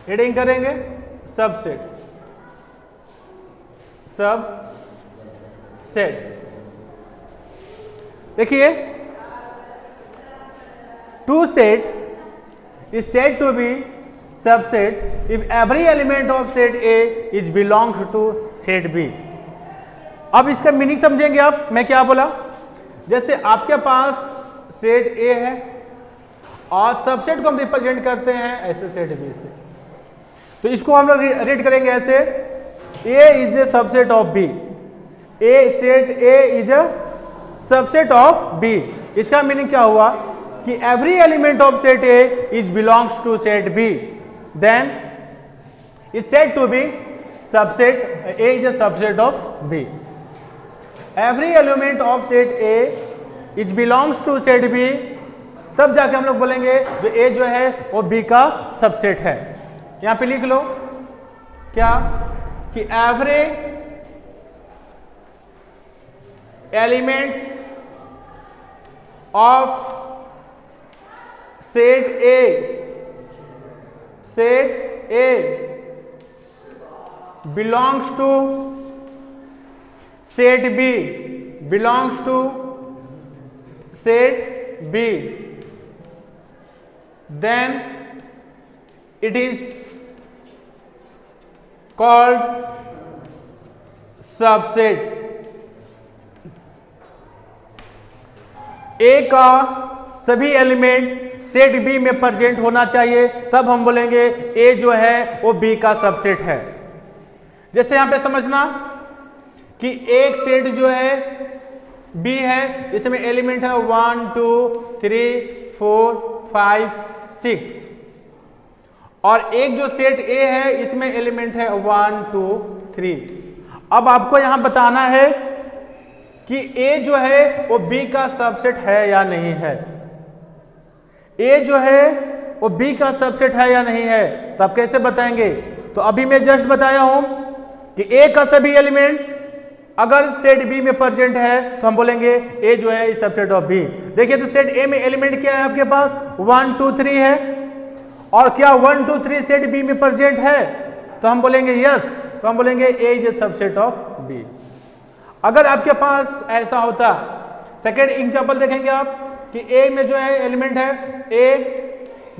Heading करेंगे subset, sub set. देखिए two set is said to be subset if every element of set A is belongs to set B। अब इसका meaning समझेंगे आप, मैं क्या बोला। जैसे आपके पास सेट A है और सबसेट को हम रिप्रेजेंट करते हैं ऐसे सेट B से, तो इसको हम लोग रीड करेंगे ऐसे, A is a subset of B, A set A is a subset of B। इसका मीनिंग क्या हुआ कि every element of set A is belongs to set B, then it's said to be subset A is a subset of B। every element of set A is belongs to set B, तब जाके हम लोग बोलेंगे जो A जो है वो B का सबसेट है। यहां पे लिख लो क्या कि every elements of set A belongs to set B, belongs to set B, then it is called subset। A का सभी एलिमेंट सेट बी में प्रेजेंट होना चाहिए, तब हम बोलेंगे ए जो है वो बी का सबसेट है। जैसे यहां पे समझना कि एक सेट जो है बी है, इसमें एलिमेंट है 1 2 3 4 5 6, और एक जो सेट ए है इसमें एलिमेंट है 1 2 3। अब आपको यहां बताना है कि ए जो है वो बी का सबसेट है या नहीं है। ए जो है वो बी का सबसेट है या नहीं है, तो आप कैसे बताएंगे। तो अभी मैं जस्ट बताया हूं कि ए का सभी एलिमेंट अगर सेट बी में प्रेजेंट है तो हम बोलेंगे ए जो है इज सबसेट ऑफ बी। देखिए तो सेट ए में एलिमेंट क्या है आपके पास 1 2 3 है, और क्या 1 2 3 सेट बी में प्रेजेंट है, तो हम बोलेंगे यस, तो हम बोलेंगे A is a subset of B. अगर आपके पास ऐसा होता, सेकेंड एग्जांपल देखेंगे आप कि ए में जो है एलिमेंट है A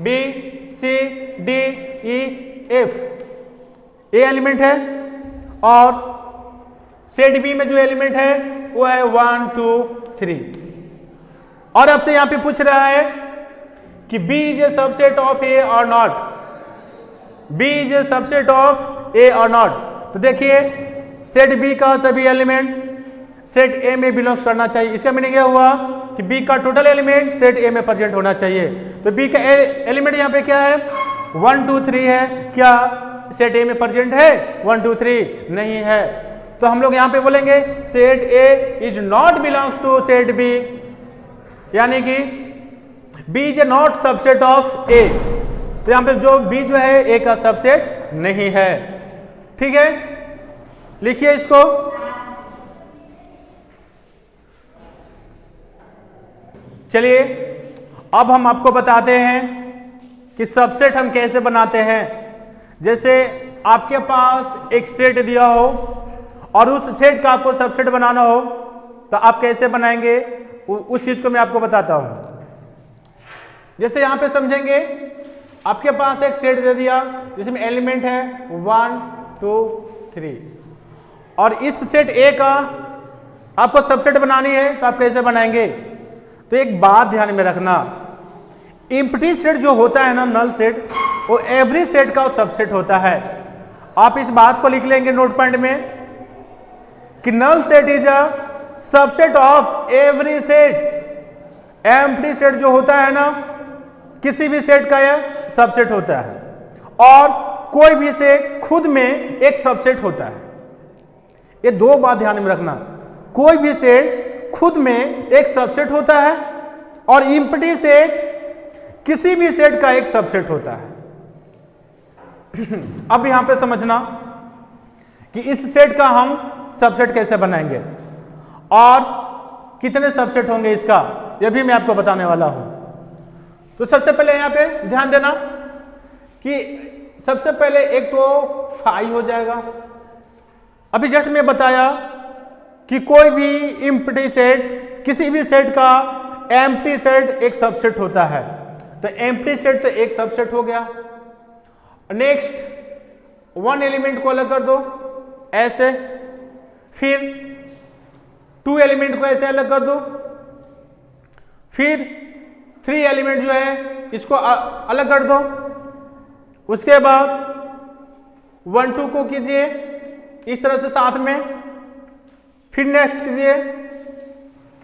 B C D E F, A element है, और सेट बी में जो एलिमेंट है वो है 1 2 3, और आपसे यहां पे पूछ रहा है कि B is a subset of A और not, B is a subset of A और नॉट। तो देखिए सेट बी का सभी एलिमेंट सेट ए में बिलोंग्स करना चाहिए। इसका मीनिंग यह हुआ कि बी का टोटल एलिमेंट सेट ए में प्रेजेंट होना चाहिए। तो बी का एलिमेंट यहाँ पे क्या है 1 2 3 है, क्या सेट ए में प्रेजेंट है 1 2 3 नहीं है, तो हम लोग यहाँ पे बोलेंगे set A is not belongs to set B, यानी कि B is not subset of A. तो यहाँ पे जो बी जो है ए का सबसेट नहीं है। ठीक है, लिखिए इसको। चलिए अब हम आपको बताते हैं कि सबसेट हम कैसे बनाते हैं। जैसे आपके पास एक सेट दिया हो और उस सेट का आपको सबसेट बनाना हो, तो आप कैसे बनाएंगे उस चीज को मैं आपको बताता हूं। जैसे यहां पे समझेंगे, आपके पास एक सेट दे दिया जिसमें एलिमेंट है 1 2 3, और इस सेट ए का आपको सबसेट बनानी है, तो आप कैसे बनाएंगे। तो एक बात ध्यान में रखना, एम्प्टी सेट जो होता है ना, नल सेट, वो एवरी सेट का सबसेट होता है। आप इस बात को लिख लेंगे नोट पॉइंट में कि null set is a subset of every set. Empty set जो होता है ना, किसी भी सेट का यह सबसेट होता है, और कोई भी सेट खुद में एक सबसेट होता है। ये दो बात ध्यान में रखना, कोई भी सेट खुद में एक सबसेट होता है और एम्प्टी सेट किसी भी सेट का एक सबसेट होता है। अब यहां पे समझना कि इस सेट का हम सबसेट कैसे बनाएंगे और कितने सबसेट होंगे इसका, यह भी मैं आपको बताने वाला हूं। तो सबसे पहले यहां पे ध्यान देना कि सबसे पहले एक तो 5 हो जाएगा। अभी जस्ट मैं बताया कि कोई भी एम्प्टी सेट, किसी भी सेट का एम्प्टी सेट एक सबसेट होता है, तो एम्प्टी सेट तो एक सबसेट हो गया। नेक्स्ट 1 एलिमेंट को अलग कर दो ऐसे, फिर 2 एलिमेंट को ऐसे अलग कर दो, फिर 3 एलिमेंट जो है इसको अलग कर दो, उसके बाद 1 2 को कीजिए इस तरह से साथ में, फिर नेक्स्ट कीजिए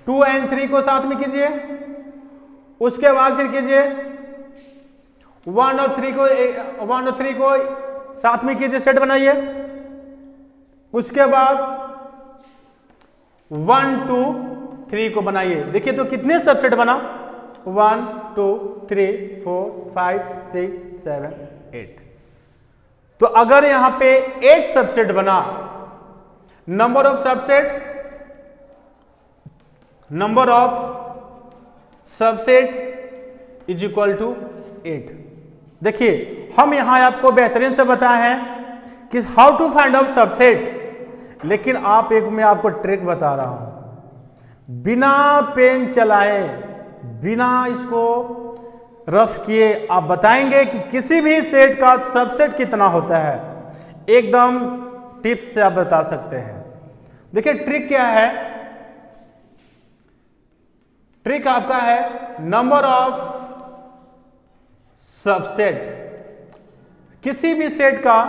2 और 3 को साथ में कीजिए, उसके बाद फिर कीजिए 1 और 3 को साथ में कीजिए, सेट बनाइए, उसके बाद 1 2 3 को बनाइए। देखिए तो कितने सबसेट बना, 1 2 3 4 5 6 7 8। तो अगर यहां पे 8 सबसेट बना, number of subset is equal to 8। देखिए हम यहां आपको बेहतरीन से बताए हैं कि how to find out subset, लेकिन मैं आपको ट्रिक बता रहा हूं, बिना पेन चलाए, बिना इसको रफ किए आप बताएंगे कि किसी भी सेट का सबसेट कितना होता है, एकदम टिप्स से आप बता सकते हैं। देखिए ट्रिक क्या है, ट्रिक आपका है नंबर ऑफ सबसेट। किसी भी सेट का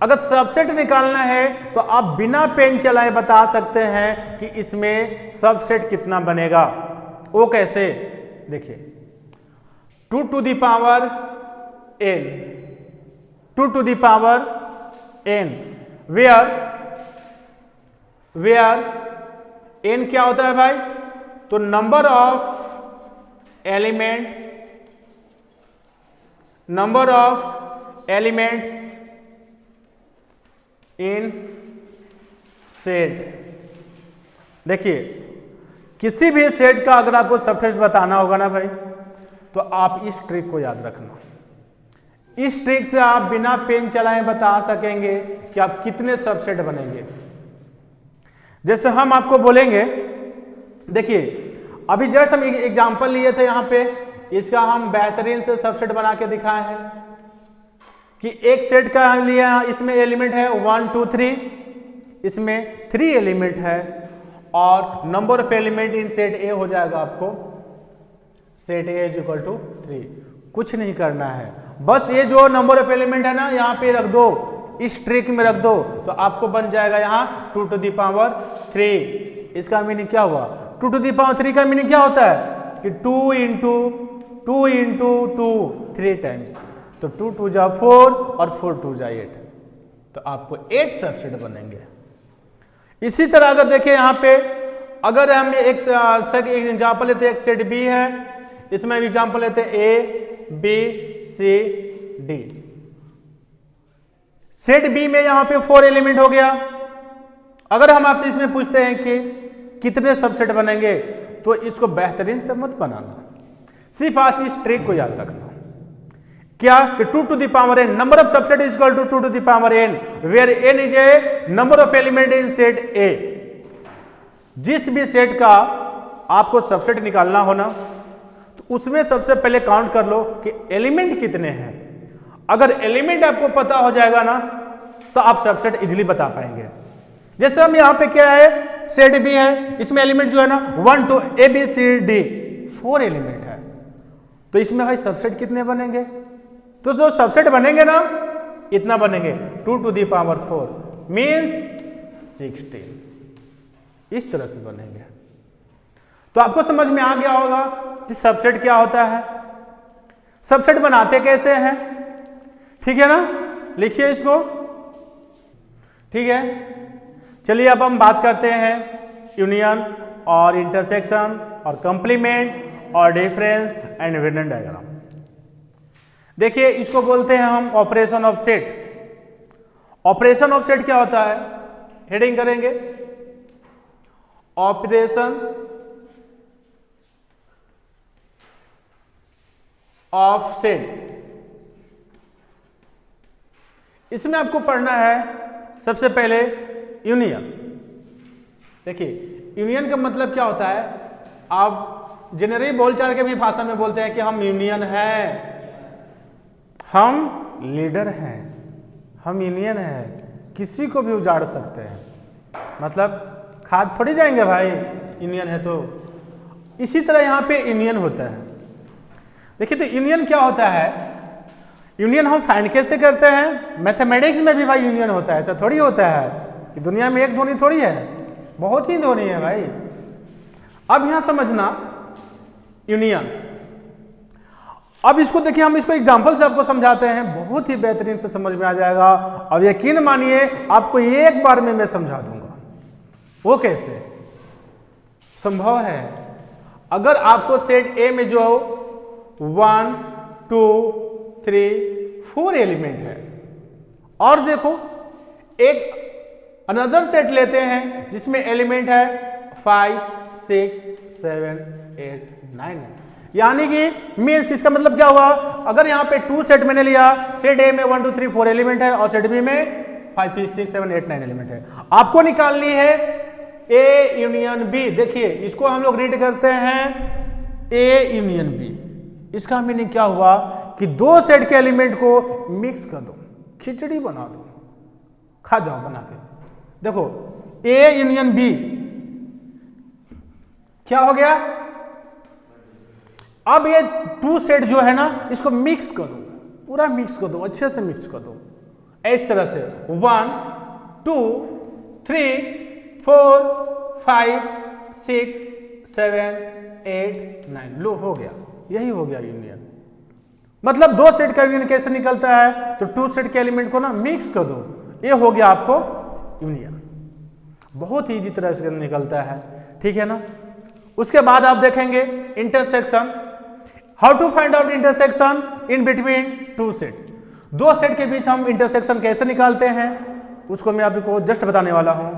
अगर सबसेट निकालना है तो आप बिना पेन चलाए बता सकते हैं कि इसमें सबसेट कितना बनेगा। वो कैसे, देखिए 2 to the power n, 2 to the power n, where n क्या होता है भाई, तो number of elements in set. देखिए किसी भी सेट का अगर आपको सबसेट बताना होगा ना भाई, तो आप इस ट्रिक को याद रखना। इस ट्रिक से आप बिना पेन चलाए बता सकेंगे कि आप कितने सबसेट बनेंगे। जैसे हम आपको बोलेंगे, देखिए अभी जस्ट हम एग्जांपल लिए थे यहां पे, इसका हम बेहतरीन से सबसेट बना के दिखाए हैं कि एक सेट का हम लिया, इसमें एलिमेंट है 1 2 3, इसमें 3 एलिमेंट है, और number of element in set A हो जाएगा आपको set A is equal to 3। कुछ नहीं करना है, बस ये जो नंबर ऑफ एलिमेंट है ना यहाँ पे रख दो, इस ट्रिक में रख दो, तो आपको बन जाएगा यहाँ 2 to the power 3। इसका मीनिंग क्या हुआ, 2 to the power 3 का मीनिंग क्या होता है कि 2 into 2 3 टाइम्स, तो 2 2 जा 4 और 4 2 जा 8, तो आपको 8 सबसेट बनेंगे। इसी तरह अगर देखिए यहाँ पे, अगर हम एक एग्जाम्पल लेते, एक सेट बी है, इसमें एग्जाम्पल लेते A B C D. Set B में यहां पे 4 एलिमेंट हो गया। अगर हम आपसे इसमें पूछते हैं कि कितने सबसेट बनेंगे, तो इसको बेहतरीन से मत बनाना, सिर्फ आज इस ट्रिक को याद रखना। क्या कि 2 to the power n, number of subset is equal to 2 to the power n, where n is a number of element in set A. जिस भी सेट का आपको सबसेट निकालना हो ना, तो उसमें सबसे पहले काउंट कर लो कि एलिमेंट कितने हैं। अगर एलिमेंट आपको पता हो जाएगा ना, तो आप सबसेट इजीली बता पाएंगे। जैसे हम यहां पे क्या है, सेट बी है, इसमें एलिमेंट जो है ना 1 2 A B C D, 4 element है, तो इसमें भाई सबसेट कितने बनेंगे, तो जो सबसेट बनेंगे ना इतना बनेंगे, 2 to the power 4 मीन्स 16। इस तरह से बनेंगे। तो आपको समझ में आ गया होगा कि सबसेट क्या होता है, सबसेट बनाते कैसे हैं, ठीक है ना, लिखिए इसको, ठीक है। चलिए अब हम बात करते हैं यूनियन और इंटरसेक्शन और कंप्लीमेंट और डिफरेंस एंड वेन डायग्राम। देखिए इसको बोलते हैं हम operation of set. Operation of set क्या होता है, हेडिंग करेंगे ऑपरेशन ऑफ सेट। इसमें आपको पढ़ना है सबसे पहले यूनियन। देखिए यूनियन का मतलब क्या होता है, आप जनरली बोलचाल के भी भाषा में बोलते हैं कि हम यूनियन हैं, हम लीडर हैं, हम यूनियन है, किसी को भी उजाड़ सकते हैं, मतलब खाद थोड़ी जाएंगे भाई यूनियन है तो। इसी तरह यहाँ पे यूनियन होता है। देखिए तो यूनियन क्या होता है, यूनियन हम फाइंड कैसे करते हैं, मैथमेटिक्स में भी भाई यूनियन होता है, ऐसा थोड़ी होता है कि दुनिया में एक ध्वनि थोड़ी है, बहुत ही ध्वनि है भाई। अब यहाँ समझना यूनियन, अब इसको देखिए हम इसको एग्जांपल से आपको समझाते हैं, बहुत ही बेहतरीन से समझ में आ जाएगा और यकीन मानिए आपको एक बार में मैं समझा दूंगा। वो कैसे संभव है, अगर आपको सेट ए में जो 1 2 3 4 एलिमेंट है और देखो एक अनदर सेट लेते हैं जिसमें एलिमेंट है 5 6 7 8 9 यानी कि मीन्स इसका मतलब क्या हुआ, अगर यहाँ पे 2 सेट मैंने लिया, सेट ए में 1 2 3 4 एलिमेंट है और सेट बी में 5 6 7 8 9 एलिमेंट है। आपको निकालनी है ए यूनियन बी। देखिए इसको हम लोग रीड करते हैं ए यूनियन बी। इसका मीनिंग क्या हुआ कि 2 सेट के एलिमेंट को मिक्स कर दो, खिचड़ी बना दो, खा जाओ बना के। देखो ए यूनियन बी क्या हो गया, अब ये 2 सेट जो है ना इसको मिक्स कर दो, पूरा मिक्स कर दो, अच्छे से मिक्स कर दो, इस तरह से 1 2 3 4 5 6 7 8 9 लो हो गया, यही हो गया यूनियन। मतलब 2 सेट का यूनियन कैसे निकलता है, तो 2 सेट के एलिमेंट को ना मिक्स कर दो, ये हो गया आपको यूनियन। बहुत ही इजी तरह से निकलता है, ठीक है ना। उसके बाद आप देखेंगे intersection. How to find out intersection in between 2 set. 2 set के बीच हम इंटरसेक्शन कैसे निकालते हैं उसको मैं आपको जस्ट बताने वाला हूं।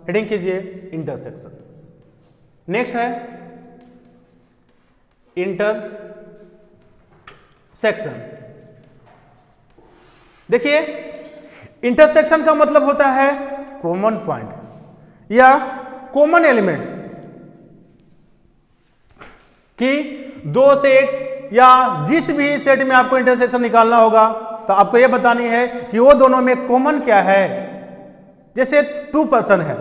हेडिंग कीजिए इंटरसेक्शन। नेक्स्ट है इंटरसेक्शन। देखिए इंटरसेक्शन का मतलब होता है कॉमन पॉइंट या कॉमन एलिमेंट कि 2 सेट या जिस भी सेट में आपको इंटरसेक्शन निकालना होगा तो आपको यह बतानी है कि वो दोनों में कॉमन क्या है। जैसे 2 पर्सन है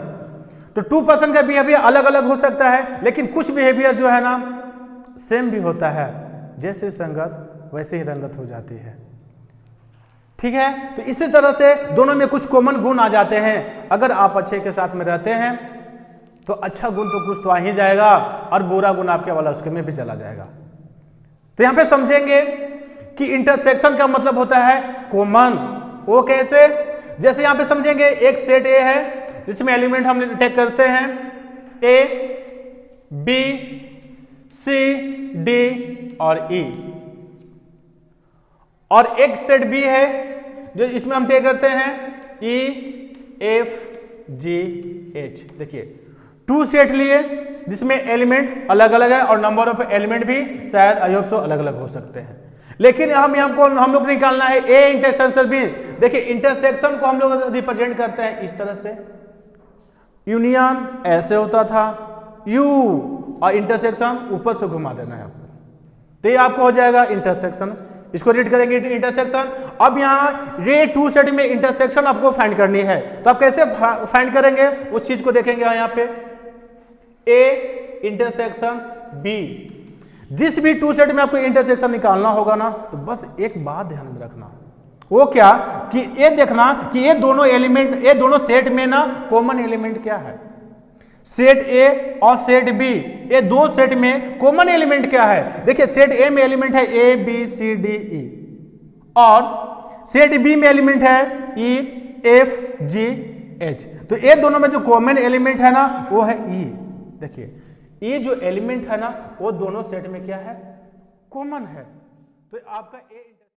तो 2 पर्सन का बिहेवियर अलग अलग हो सकता है, लेकिन कुछ बिहेवियर जो है ना सेम भी होता है, जैसे संगत वैसे ही रंगत हो जाती है, ठीक है। तो इसी तरह से दोनों में कुछ कॉमन गुण आ जाते हैं। अगर आप अच्छे के साथ में रहते हैं तो अच्छा गुण तो कुछ तो आ ही जाएगा और बुरा गुण आपके वाला उसके में भी चला जाएगा। तो यहां पे समझेंगे कि इंटरसेक्शन का मतलब होता है कॉमन। वो कैसे, जैसे यहां पे समझेंगे एक सेट ए है जिसमें एलिमेंट हम टेक करते हैं ए बी सी डी और ई, और एक सेट बी है जो इसमें हम टेक करते हैं ई एफ जी एच। देखिए 2 सेट लिए जिसमें एलिमेंट अलग अलग है और नंबर ऑफ एलिमेंट भी शायद अयोप्सो अलग अलग हो सकते हैं, लेकिन हम लोग निकालना है ए इंटरसेक्शन बी। देखिए इंटरसेक्शन को हम लोग रिप्रेजेंट करते हैं इस तरह से, यूनियन ऐसे होता था यू और इंटरसेक्शन ऊपर से घुमा देना है आपको, तो ये आपको हो जाएगा इंटरसेक्शन। इसको रीड करेंगे इंटरसेक्शन। अब यहाँ रे 2 सेट में इंटरसेक्शन आपको फाइंड करनी है, तो आप कैसे फाइंड करेंगे उस चीज को देखेंगे। यहाँ पे ए इंटरसेक्शन बी, जिस भी 2 सेट में आपको इंटरसेक्शन निकालना होगा ना तो बस एक बात ध्यान में रखना, वो क्या कि ये देखना कि ये दोनों एलिमेंट, ये दोनों सेट में ना कॉमन एलिमेंट क्या है। सेट ए और सेट बी, ये 2 सेट में कॉमन एलिमेंट क्या है। देखिए सेट ए में एलिमेंट है ए बी सी डी ई और सेट बी में एलिमेंट है ई एफ जी एच। तो ये दोनों में जो कॉमन एलिमेंट है ना वो है ई। देखिए ये जो एलिमेंट है ना वो दोनों सेट में क्या है, कॉमन है। तो आपका ए